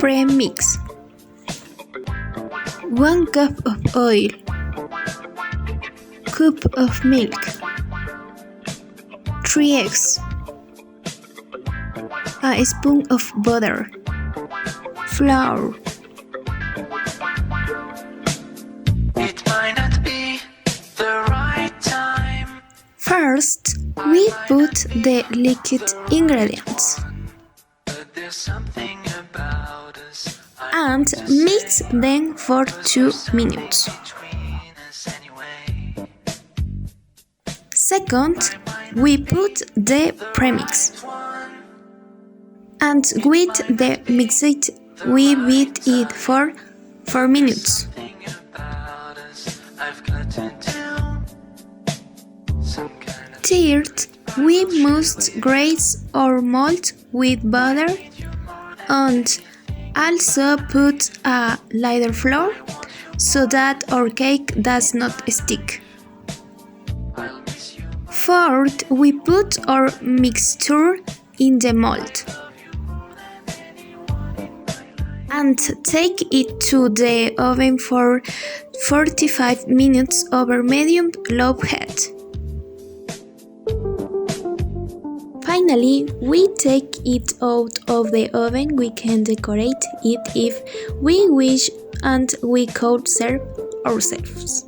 Pre-mix. 1 cup of oil, cup of milk, 3 eggs, a spoon of butter, flour. It might not be the right time. First, we put the liquid ingredients But there's something about us and mix them for 2 minutes. between us anyway. Second, we put the premix, and with the mixed we beat it for 4 minutes. Something about us I've got into some kind of Third, we must graze our malt with butter and also put a lighter flour so that our cake does not stick. I'll miss you. Fourth, we put our mixture in the mold and take it to the oven for 45 minutes over medium-low heat. Finally, we take it out of the oven. We can decorate it if we wish, and we could serve ourselves.